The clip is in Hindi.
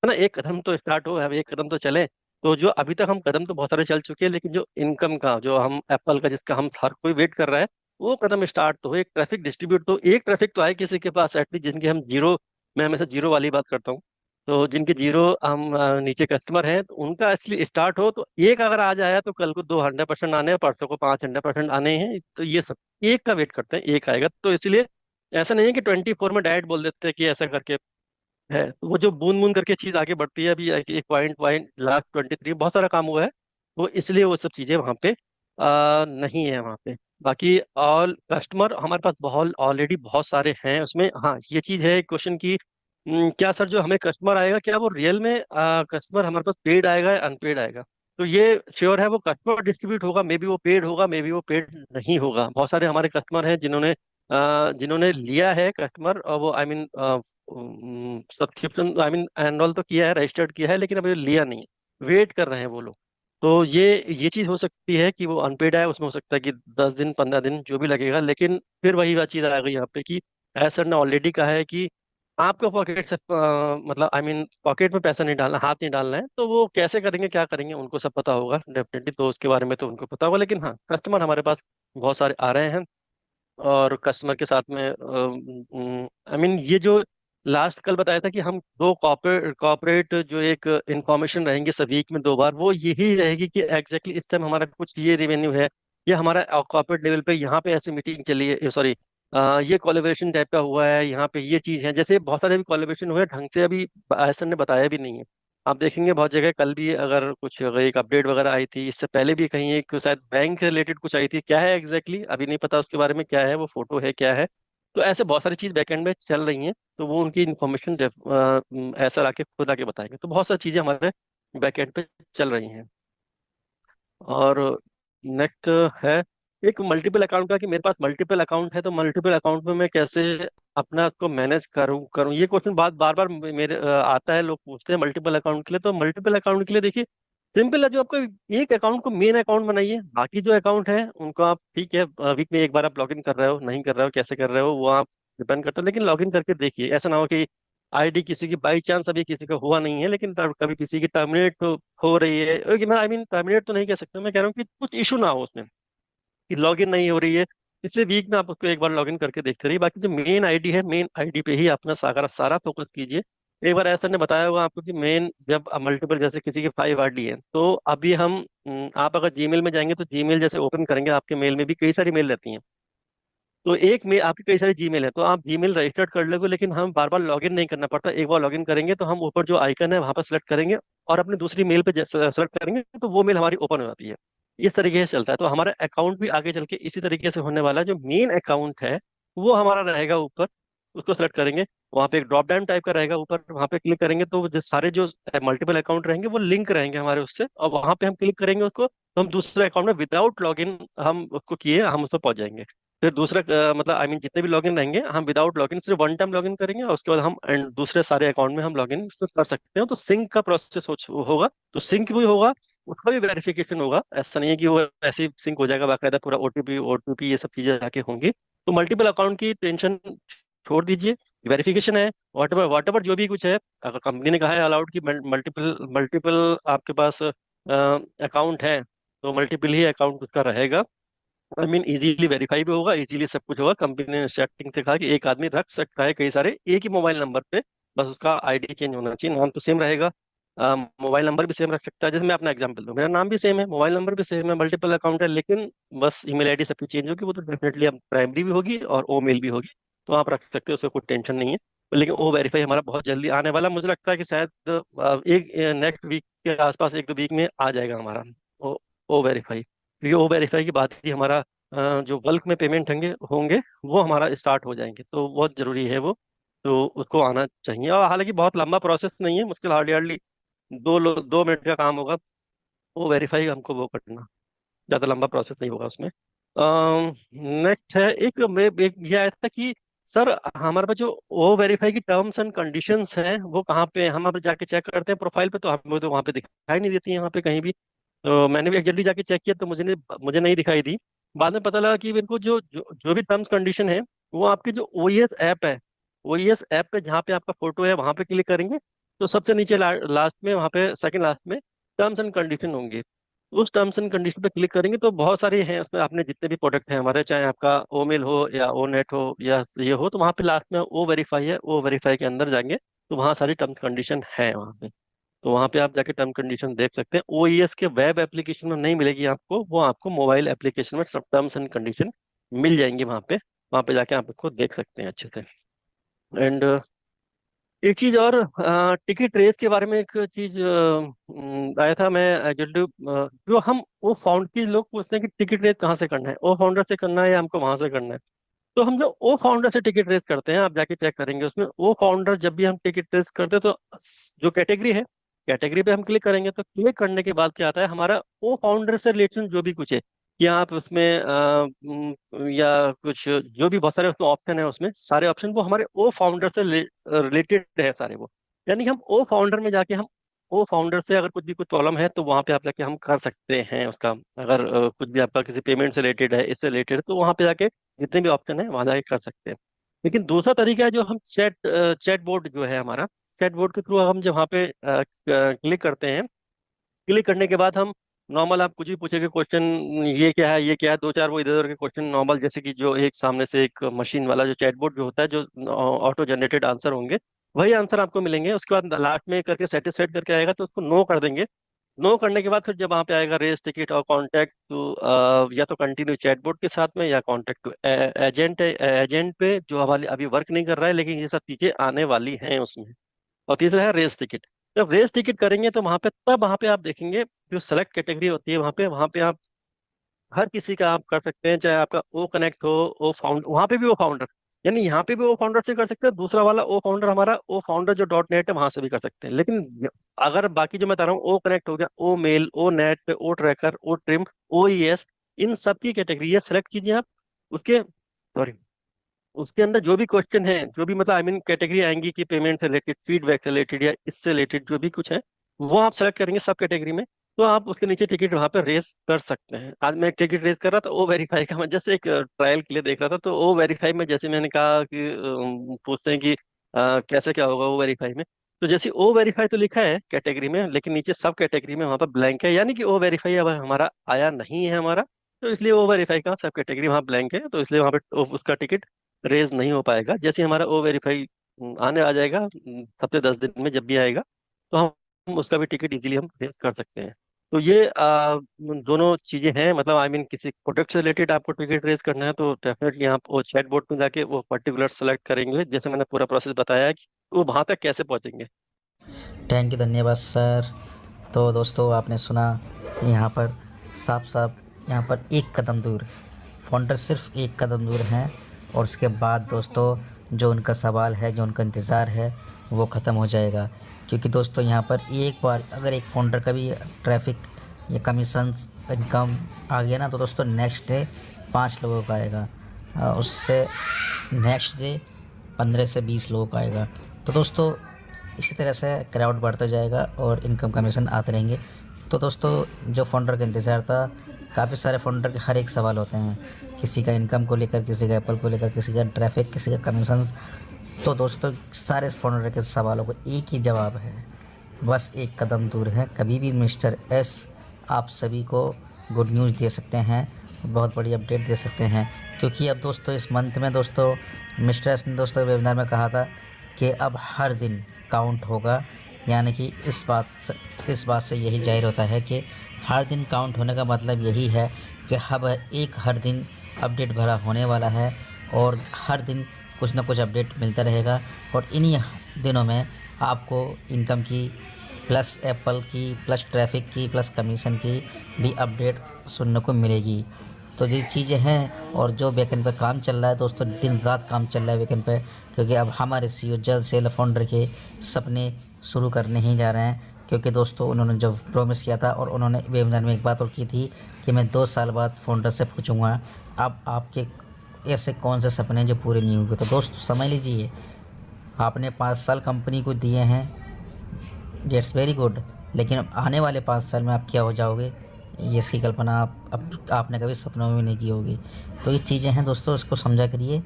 ना, एक कदम तो स्टार्ट हो, हम एक कदम तो चले। तो जो अभी तक हम कदम तो बहुत सारे चल चुके हैं, लेकिन जो इनकम का, जो हम एप्पल का, जिसका हम हर कोई वेट कर रहा है, वो कदम स्टार्ट तो हो, एक ट्रैफिक डिस्ट्रीब्यूट, तो एक ट्रैफिक तो आए किसी के पास एटलीस्ट, जिनके हम जीरो, मैं हमेशा जीरो वाली बात करता हूँ। तो जिनके जीरो हम नीचे कस्टमर हैं, तो उनका एक्चुअली स्टार्ट हो, तो एक अगर आज आया तो कल को 200% आने हैं, परसों को 500% आने हैं। तो ये सब एक का वेट करते हैं, एक आएगा। तो इसलिए ऐसा नहीं है कि 24 में डायरेक्ट बोल देते हैं कि ऐसा करके है। तो वो जो बूंद बूंद करके चीज आगे बढ़ती है, अभी एक पॉइंट पॉइंट लाख 23 बहुत सारा काम हुआ है। वो इसलिए वो सब चीजें वहाँ पे नहीं है वहाँ पे। बाकी ऑल कस्टमर हमारे पास बहुत ऑलरेडी बहुत सारे हैं उसमें। हाँ, ये चीज है क्वेश्चन की, क्या सर जो हमें कस्टमर आएगा, क्या वो रियल में कस्टमर हमारे पास पेड आएगा या अनपेड आएगा? तो ये श्योर है, वो कस्टमर डिस्ट्रीब्यूट होगा, मे बी वो पेड होगा, मे बी वो पेड नहीं होगा। बहुत सारे हमारे कस्टमर हैं जिन्होंने जिन्होंने लिया है कस्टमर, और वो I mean subscription, I mean enrol तो किया है, रजिस्टर्ड किया है, लेकिन अभी लिया नहीं है, वेट कर रहे हैं वो लोग। तो ये चीज हो सकती है कि वो अनपेड है, उसमें हो सकता है कि 10 दिन 15 दिन जो भी लगेगा। लेकिन फिर वही बात चीज आ गई यहाँ पे कि सर ने ऑलरेडी कहा है कि आपको पॉकेट से मतलब आई मीन पॉकेट में पैसा नहीं डालना, हाथ नहीं डालना है। तो वो कैसे करेंगे, क्या करेंगे, उनको सब पता होगा डेफिनेटली, तो उसके बारे में तो उनको पता होगा। लेकिन हाँ, कस्टमर हमारे पास बहुत सारे आ रहे हैं। और कस्टमर के साथ में आई मीन ये जो लास्ट कल बताया था कि हम दो कॉर्पोरेट कॉर्पोरेट जो एक इंफॉर्मेशन रहेंगे सब वीक में 2 बार, वो यही रहेगी कि एग्जैक्टली इस टाइम हमारा कुछ ये रेवेन्यू है, या हमारा कॉर्पोरेट लेवल पे यहाँ पे ऐसी मीटिंग चली है, सॉरी ये कोलैबोरेशन टाइप का हुआ है, यहाँ पे ये चीज है। जैसे बहुत सारे भी कोलैबोरेशन हुए हैं, ढंग से अभी ऐसा ने बताया भी नहीं है। आप देखेंगे बहुत जगह, कल भी अगर कुछ अगर एक अपडेट वगैरह आई थी, इससे पहले भी कहीं एक शायद बैंक रिलेटेड कुछ आई थी, क्या है एग्जैक्टली अभी नहीं पता उसके बारे में, क्या है वो फोटो है क्या है। तो ऐसे बहुत सारी चीज बैकएंड में चल रही हैं, तो वो उनकी इन्फॉर्मेशन ऐसा आके खुद आके बताएंगे। तो बहुत सारी चीजें हमारे बैकएंड पे चल रही हैं। और नेक्स्ट है एक मल्टीपल अकाउंट का, कि मेरे पास मल्टीपल अकाउंट है, तो मल्टीपल अकाउंट में मैं कैसे अपना को मैनेज करूं करूं, ये क्वेश्चन बार बार मेरे आता है, लोग पूछते हैं मल्टीपल अकाउंट के लिए। तो मल्टीपल अकाउंट के लिए देखिए, सिंपल है, जो आपको एक अकाउंट को मेन अकाउंट बनाइए, बाकी जो अकाउंट है उनको आप, ठीक है, वीक में एक बार आप लॉगिन कर रहे हो, नहीं कर रहे हो, कैसे कर रहे हो वो आप डिपेंड करता है, लेकिन लॉगिन करके देखिए। ऐसा ना हो कि आईडी किसी की बाई चांस अभी किसी का हुआ नहीं है, लेकिन कभी किसी की टर्मिनेट हो रही है, कि मैं आई मीन टर्मिनेट तो नहीं कह सकता, मैं कह रहा हूँ कि कुछ इशू ना हो उसमें, कि लॉगिन नहीं हो रही है, इसलिए वीक में आप उसको एक बार लॉगिन करके देखते रहिए। बाकी जो मेन आईडी है, मेन आईडी पे ही अपना सारा सारा फोकस कीजिए। एक बार ऐसा ने बताया होगा आपको कि मेन जब मल्टीपल, जैसे किसी के 5 आईडी है, तो अभी हम आप अगर जीमेल में जाएंगे, तो जीमेल जैसे ओपन करेंगे, आपके मेल में भी कई सारी मेल रहती हैं। तो एक में आपके कई सारे जीमेल है, तो आप जीमेल रजिस्टर्ड कर लोगे, लेकिन हम बार बार लॉगिन नहीं करना पड़ता। एक बार लॉगिन करेंगे तो हम ऊपर जो आइकन है वहां पर सेलेक्ट करेंगे, और अपनी दूसरी मेल पे सेलेक्ट करेंगे, तो वो मेल हमारी ओपन हो जाती है। इस तरीके से चलता है। तो हमारा अकाउंट भी आगे चल के इसी तरीके से होने वाला है। जो मेन अकाउंट है वो हमारा रहेगा ऊपर, उसको सेलेक्ट करेंगे, वहाँ पे एक ड्रॉप डाउन टाइप का रहेगा ऊपर, वहाँ पे क्लिक करेंगे तो जो सारे जो मल्टीपल अकाउंट रहेंगे वो लिंक रहेंगे हमारे उससे, और वहाँ पे हम क्लिक करेंगे उसको, तो हम दूसरे अकाउंट में विदाउट लॉगिन हम उसको किए हम उसमें पहुंच जाएंगे। फिर दूसरा मतलब आई मीन जितने भी लॉगिन रहेंगे, हम विदाउट लॉगिन सिर्फ वन टाइम लॉगिन करेंगे, और उसके बाद हम and दूसरे सारे अकाउंट में हम लॉगिन कर सकते हैं। तो सिंक का प्रोसेस होगा, तो सिंक भी होगा, उसका भी वेरिफिकेशन होगा। ऐसा नहीं है कि वो ऐसे ही सिंक हो जाएगा, बाकायदा पूरा ओटीपी ये सब चीजें जाके होंगी। तो मल्टीपल अकाउंट की टेंशन छोड़ दीजिए, वेरिफिकेशन है, वॉट एवर जो भी कुछ है। अगर कंपनी ने कहा है अलाउड कि मल्टीपल मल्टीपल आपके पास अकाउंट है, तो मल्टीपल ही अकाउंट उसका रहेगा। आई मीन इजीली वेरीफाई भी होगा, इजीली सब कुछ होगा। कंपनी ने स्टार्टिंग से कहा कि एक आदमी रख सकता है कई सारे एक ही मोबाइल नंबर पे, बस उसका आईडी चेंज होना चाहिए, नाम तो सेम रहेगा, मोबाइल नंबर भी सेम रख सकता है। जैसे मैं अपना एग्जांपल दूं, मेरा नाम भी सेम है, मोबाइल नंबर भी सेम है, मल्टीपल अकाउंट है, लेकिन बस ईमेल आईडी सबकी चेंज होगी। वो तो डेफिनेटली अब प्राइमरी भी होगी और ओ मेल भी होगी, तो आप रख सकते हो, उसका कोई टेंशन नहीं है। लेकिन ओ वेरीफाई हमारा बहुत जल्दी आने वाला, मुझे लगता है कि शायद एक नेक्स्ट वीक के आसपास, 1-2 वीक में आ जाएगा हमारा ओ ओ वेरीफाई। क्योंकि ओ वेरीफाई के बाद ही हमारा जो बल्क में पेमेंट होंगे होंगे वो हमारा स्टार्ट हो जाएंगे, तो बहुत जरूरी है वो। तो उसको आना चाहिए, और हालांकि बहुत लंबा प्रोसेस नहीं है, मुश्किल हार्डली हार्डली 2 मिनट का काम होगा वो वेरीफाई हमको वो करना, ज़्यादा लंबा प्रोसेस नहीं होगा उसमें। नेक्स्ट है एक ये आया था कि सर हमारे पास जो ओ वेरीफाई की टर्म्स एंड कंडीशंस हैं वो कहाँ पे हैं? हम अब जाके चेक करते हैं प्रोफाइल पे, तो हमें तो वहाँ पे दिखाई नहीं देती है यहाँ पे कहीं भी। तो मैंने भी जल्दी जाके चेक किया, तो मुझे नहीं दिखाई दी। बाद में पता लगा कि इनको जो भी टर्म्स कंडीशन है, वो आपके जो ओईएस ऐप है, ओईएस ऐप पे जहाँ पे आपका फोटो है वहां पे क्लिक करेंगे, तो सबसे नीचे लास्ट में, वहाँ पे सेकंड लास्ट में टर्म्स एंड कंडीशन होंगी। उस टर्म्स एंड कंडीशन पे क्लिक करेंगे तो बहुत सारे हैं उसमें, आपने जितने भी प्रोडक्ट हैं हमारे, चाहे आपका ओ मेल हो या ओ नेट हो या ये हो, तो वहाँ पे लास्ट में ओ वेरीफाई है, ओ वेरीफाई के अंदर जाएंगे तो वहाँ सारी टर्म्स कंडीशन है वहाँ पे। तो वहाँ पे आप जाके टर्म कंडीशन देख सकते हैं। ओईएस के वेब एप्लीकेशन में नहीं मिलेगी आपको, वो आपको मोबाइल एप्लीकेशन में सब टर्म्स एंड कंडीशन मिल जाएंगी वहाँ पे जाके आप उसको देख सकते हैं अच्छे से। एंड एक चीज और, टिकट रेस के बारे में एक चीज आया था। मैं एक्चुअली जो हम वो फाउंड की लोग पूछते हैं कि टिकट रेस कहाँ से करना है, ओ फाउंडर से करना है या हमको वहां से करना है। तो हम जो ओ फाउंडर से टिकट रेस करते हैं, आप जाके चेक करेंगे उसमें ओ फाउंडर, जब भी हम टिकट रेस करते हैं तो जो कैटेगरी है, कैटेगरी पे हम क्लिक करेंगे तो क्लिक करने के बाद क्या आता है, हमारा ओ फाउंडर से रिलेटेड जो भी कुछ है, या आप उसमें या कुछ जो भी बहुत सारे उसमें ऑप्शन है, उसमें सारे ऑप्शन वो हमारे ओ फाउंडर से रिलेटेड है सारे वो। यानी कि हम ओ फाउंडर में जाके हम ओ फाउंडर से अगर कुछ भी कुछ प्रॉब्लम है तो वहां पे आप जाके हम कर सकते हैं उसका। अगर कुछ भी आपका किसी पेमेंट से रिलेटेड है, इससे रिलेटेड है, तो वहां पे जाके जितने भी ऑप्शन है वहां जाके कर सकते हैं। लेकिन दूसरा तरीका है जो हम चैट बोर्ड जो है हमारा, चैट बोर्ड के थ्रू हम जब वहाँ पे क्लिक करते हैं, क्लिक करने के बाद हम नॉर्मल, आप कुछ भी पूछेंगे क्वेश्चन, ये क्या है, ये क्या है, दो चार वो इधर उधर के क्वेश्चन नॉर्मल, जैसे कि जो एक सामने से एक मशीन वाला जो चैटबॉट जो होता है, जो ऑटो जनरेटेड आंसर होंगे, वही आंसर आपको मिलेंगे। उसके बाद लास्ट में करके सेटिस्फाइड करके आएगा तो उसको नो कर देंगे। नो करने के बाद फिर जब वहाँ पे आएगा रेस टिकट और कॉन्टैक्ट टू, या तो कंटिन्यू चैटबॉट के साथ में, या कॉन्टैक्ट टू एजेंट, एजेंट पे जो हमारे अभी वर्क नहीं कर रहा है, लेकिन ये सब चीजें आने वाली हैं उसमें। और तीसरा है रेस टिकट। जब रेस टिकट करेंगे तो वहां पे, तब वहां पे आप देखेंगे जो सेलेक्ट कैटेगरी होती है, वहां पे आप हर किसी का आप कर सकते हैं, चाहे आपका ओ कनेक्ट हो, ओ फाउंड, वहां पे भी ओ फाउंडर, यानी यहाँ पे भी ओ फाउंडर से कर सकते हैं। दूसरा वाला ओ फाउंडर हमारा ओ फाउंडर जो डॉट नेट है वहां से भी कर सकते हैं। लेकिन अगर बाकी जो मैं बता रहा हूँ, ओ कनेक्ट हो गया, ओ मेल, ओ नेट, ओ ट्रैकर, ओ ट्रिम, ओ ईएस, इन सब की कैटेगरी है, सेलेक्ट कीजिए आप उसके, सॉरी, उसके अंदर जो भी क्वेश्चन है, जो भी मतलब आई मीन कैटेगरी आएंगी कि पेमेंट से रिलेटेड, फीडबैक से रिलेटेड या इससे रिलेटेड जो भी कुछ है, वो आप सेलेक्ट करेंगे सब कैटेगरी में। तो आप उसके नीचे टिकट वहां पर रेस कर सकते हैं। आज मैं एक टिकट रेस कर रहा था ओ वेरीफाई का, मैं जस्ट एक ट्रायल के लिए देख रहा था। तो ओ वेरीफाई में जैसे मैंने कहा कि पूछते हैं कि कैसे क्या होगा ओ वेरीफाई में, तो जैसे ओ वेरीफाई तो लिखा है कैटेगरी में, लेकिन नीचे सब कैटेगरी में वहां पर ब्लैंक है, यानी कि ओ वेरीफाई अब हमारा आया नहीं है हमारा। तो इसलिए ओ वेरीफाई का सब कैटेगरी वहां ब्लैंक है, तो इसलिए वहां पे उसका टिकट रेज नहीं हो पाएगा। जैसे हमारा ओ वेरीफाई आने आ जाएगा, हफ्ते 10 दिन में जब भी आएगा, तो हम उसका भी टिकट इजीली हम रेज कर सकते हैं। तो ये दोनों चीजें हैं, मतलब आई मीन किसी प्रोडक्ट से रिलेटेड आपको टिकट रेज करना है तो डेफिनेटली आप वो चैट बोर्ड में जाके वो पर्टिकुलर सेलेक्ट करेंगे, जैसे मैंने पूरा प्रोसेस बताया है कि वो वहां तक कैसे पहुंचेंगे। थैंक यू, धन्यवाद सर। तो दोस्तों आपने सुना, यहाँ पर साफ साफ यहाँ पर एक कदम दूर फाउंडर सिर्फ एक कदम दूर हैं, और उसके बाद दोस्तों जो उनका सवाल है, जो उनका इंतज़ार है, वो ख़त्म हो जाएगा। क्योंकि दोस्तों यहाँ पर एक बार अगर एक फाउंडर का भी ट्रैफिक या कमीशंस इनकम आ गया ना, तो दोस्तों नेक्स्ट डे 5 लोगों का आएगा, उससे नेक्स्ट डे 15 से 20 लोगों का आएगा। तो दोस्तों इसी तरह से क्राउड बढ़ता जाएगा और इनकम कमीशन आते रहेंगे। तो दोस्तों जो फाउंडर का इंतज़ार था, काफ़ी सारे फाउंडर के हर एक सवाल होते हैं, किसी का इनकम को लेकर, किसी का एप्पल को लेकर, किसी का ट्रैफिक, किसी का कमीशंस। तो दोस्तों सारे फाउंडर के सवालों को एक ही जवाब है, बस एक कदम दूर है। कभी भी मिस्टर एस आप सभी को गुड न्यूज़ दे सकते हैं, बहुत बड़ी अपडेट दे सकते हैं। क्योंकि अब दोस्तों इस मंथ में दोस्तों मिस्टर एस ने दोस्तों वेबिनार में कहा था कि अब हर दिन काउंट होगा। यानी कि इस बात से यही जाहिर होता है कि हर दिन काउंट होने का मतलब यही है कि हर दिन अपडेट भरा होने वाला है, और हर दिन कुछ ना कुछ अपडेट मिलता रहेगा। और इन्हीं दिनों में आपको इनकम की, प्लस एप्पल की, प्लस ट्रैफिक की, प्लस कमीशन की भी अपडेट सुनने को मिलेगी। तो ये चीज़ें हैं, और जो बैकएंड पे काम चल रहा है दोस्तों, दिन रात काम चल रहा है बैकएंड पे। क्योंकि अब हमारे सीईओ जल्द से जल्द फाउंडर के सपने शुरू करने ही जा रहे हैं। क्योंकि दोस्तों उन्होंने जब प्रॉमिस किया था, और उन्होंने वेबिनार में एक बात और की थी कि मैं 2 साल बाद फाउंडर से पूछूंगा अब आपके ऐसे कौन से सपने जो पूरे नहीं हुए। तो दोस्तों समझ लीजिए, आपने 5 साल कंपनी को दिए हैं, डेट्स वेरी गुड, लेकिन अब आने वाले 5 साल में आप क्या हो जाओगे, ये इसकी कल्पना आपने कभी सपनों में भी नहीं की होगी। तो ये चीज़ें हैं दोस्तों, इसको समझा करिए।